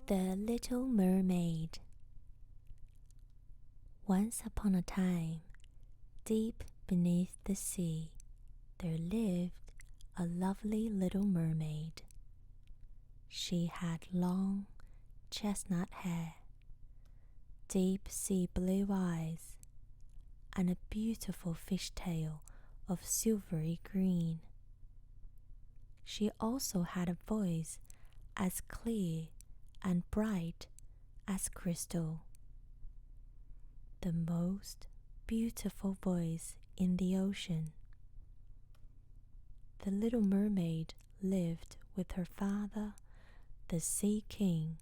The Little Mermaid. Once upon a time, deep beneath the sea, there lived a lovely little mermaid. She had long, chestnut hair, deep sea blue eyes, and a beautiful fish tail of silvery green. She also had a voice as clear and bright as crystal, the most beautiful voice in the ocean. The little mermaid lived with her father, the Sea King,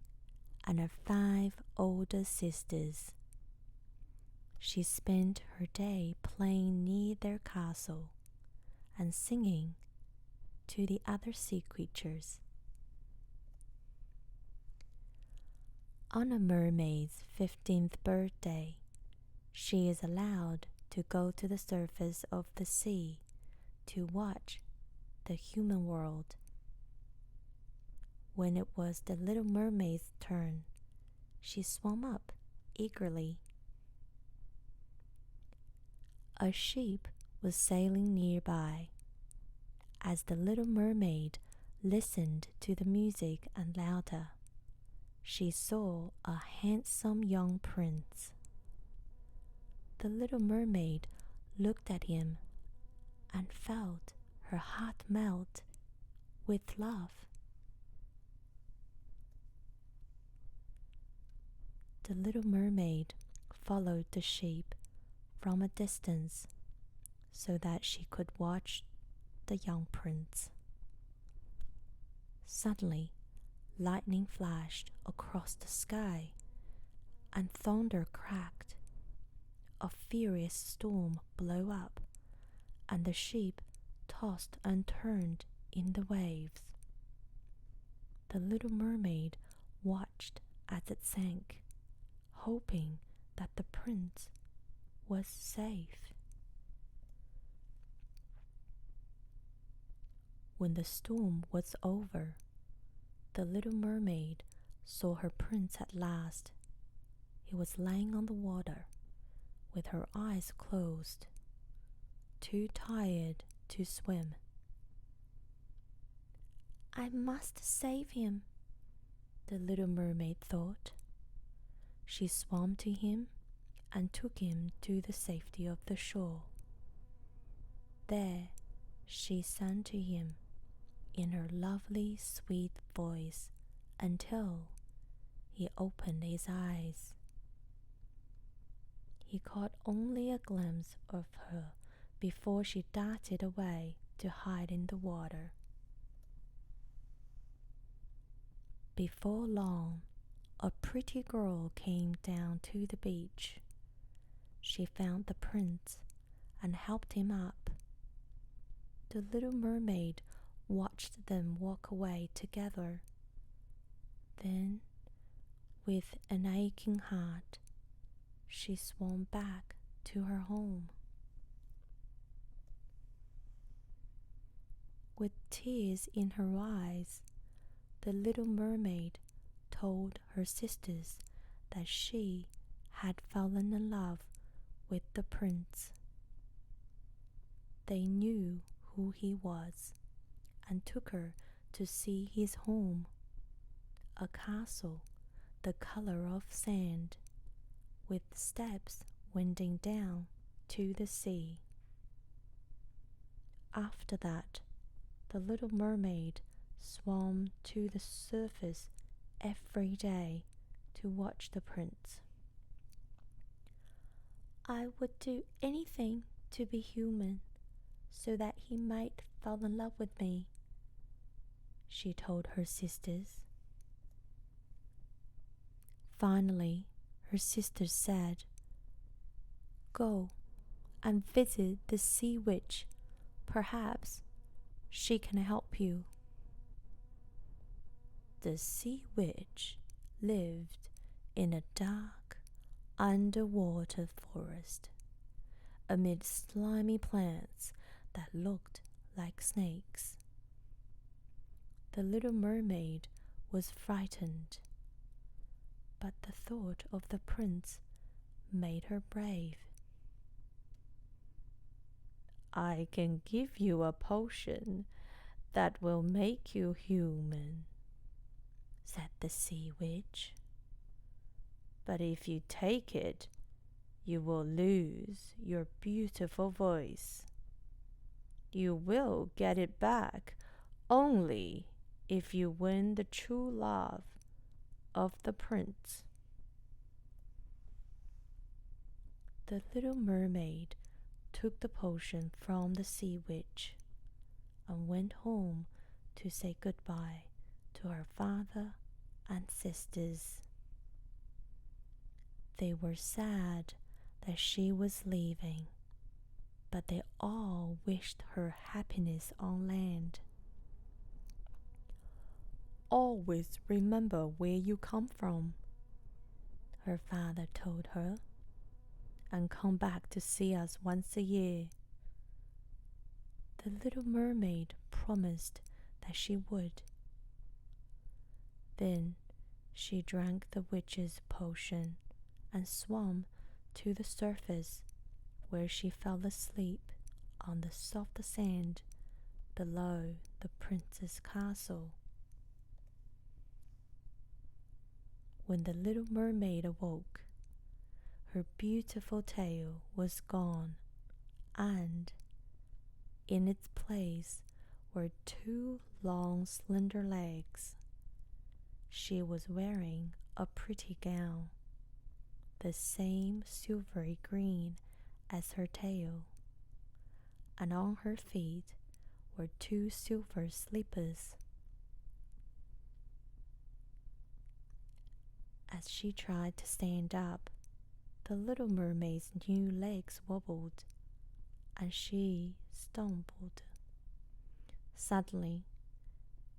and her 5 older sisters. She spent her day playing near their castle and singing to the other sea creatures. On a mermaid's 15th birthday, she is allowed to go to the surface of the sea to watch the human world. When it was the little mermaid's turn, she swam up eagerly. A ship was sailing nearby. As the little mermaid listened to the music and louder, she saw a handsome young prince. The little mermaid looked at him and felt her heart melt with love. The little mermaid followed the ship from a distance so that she could watch the young prince. Suddenly, lightning flashed across the sky and thunder cracked. A furious storm blew up, and the ship tossed and turned in the waves. The little mermaid watched as it sank, hoping that the prince was safe. When the storm was over, the little mermaid saw her prince at last. He was lying on the water, with her eyes closed, too tired to swim. "I must save him," the little mermaid thought. She swam to him and took him to the safety of the shore. There she sang to him in her lovely, sweet voice until he opened his eyes. He caught only a glimpse of her before she darted away to hide in the water. Before long, a pretty girl came down to the beach. She found the prince and helped him up. The little mermaid watched them walk away together. Then, with an aching heart, she swam back to her home. With tears in her eyes, the little mermaid told her sisters that she had fallen in love with the prince. They knew who he was and took her to see his home, a castle the color of sand, with steps winding down to the sea. After that, the little mermaid swam to the surface every day to watch the prince. "I would do anything to be human so that he might fall in love with me," she told her sisters. Finally, her sisters said, "Go and visit the sea witch. Perhaps she can help you." The sea witch lived in a dark, underwater forest, amid slimy plants that looked like snakes. The little mermaid was frightened, but the thought of the prince made her brave. "I can give you a potion that will make you human," said the sea witch. "But if you take it, you will lose your beautiful voice. You will get it back only if you win the true love of the prince." The little mermaid took the potion from the sea witch and went home to say goodbye to her father and sisters. They were sad that she was leaving, but they all wished her happiness on land. "Always remember where you come from," her father told her, "and come back to see us once a year." The little mermaid promised that she would. Then she drank the witch's potion and swam to the surface, where she fell asleep on the soft sand below the prince's castle. When the little mermaid awoke, her beautiful tail was gone, and in its place were two long, slender legs. She was wearing a pretty gown, the same silvery green as her tail, and on her feet were two silver slippers. As she tried to stand up, the little mermaid's new legs wobbled, and she stumbled. Suddenly,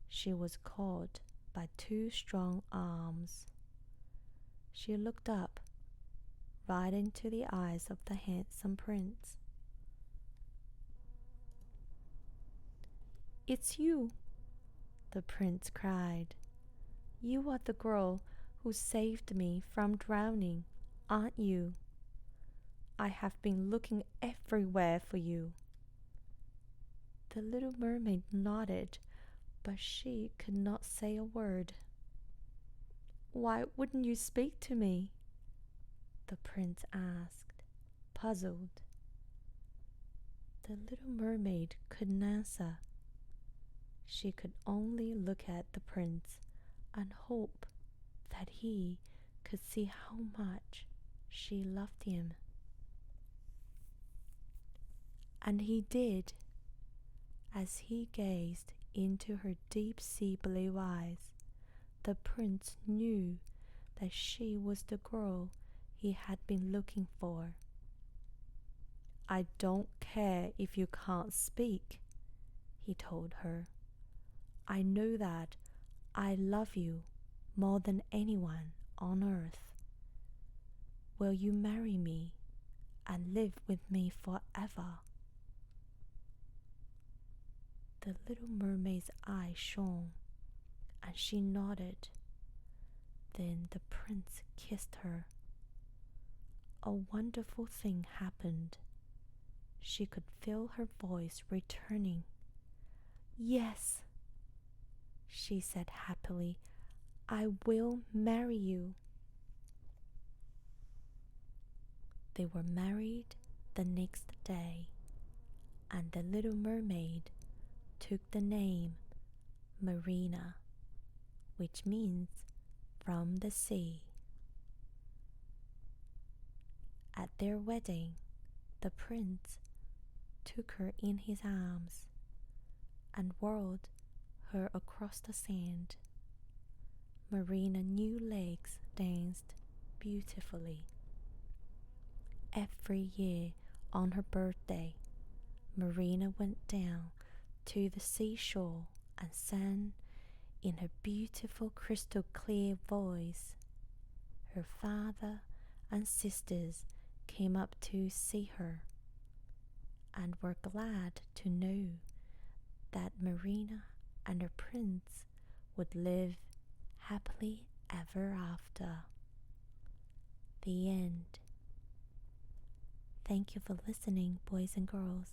she was caught by two strong arms. She looked up, right into the eyes of the handsome prince. "It's you," the prince cried. "You are the girl who saved me from drowning, aren't you? I have been looking everywhere for you." The little mermaid nodded, but she could not say a word. "Why wouldn't you speak to me?" the prince asked, puzzled. The little mermaid couldn't answer. She could only look at the prince and hope that he could see how much she loved him. And he did. As he gazed into her deep sea blue eyes, the prince knew that she was the girl he had been looking for. "I don't care if you can't speak," he told her. "I know that I love you more than anyone on earth. Will you marry me and live with me forever?" The little mermaid's eyes shone, and she nodded. Then the prince kissed her. A wonderful thing happened. She could feel her voice returning. "Yes," she said happily, "I will marry you." They were married the next day, and the little mermaid took the name Marina, which means from the sea. At their wedding, the prince took her in his arms and whirled her across the sand. Marina's new legs danced beautifully. Every year on her birthday, Marina went down to the seashore and sang in her beautiful crystal clear voice. Her father and sisters came up to see her and were glad to know that Marina and her prince would live happily ever after. The end. Thank you for listening, boys and girls.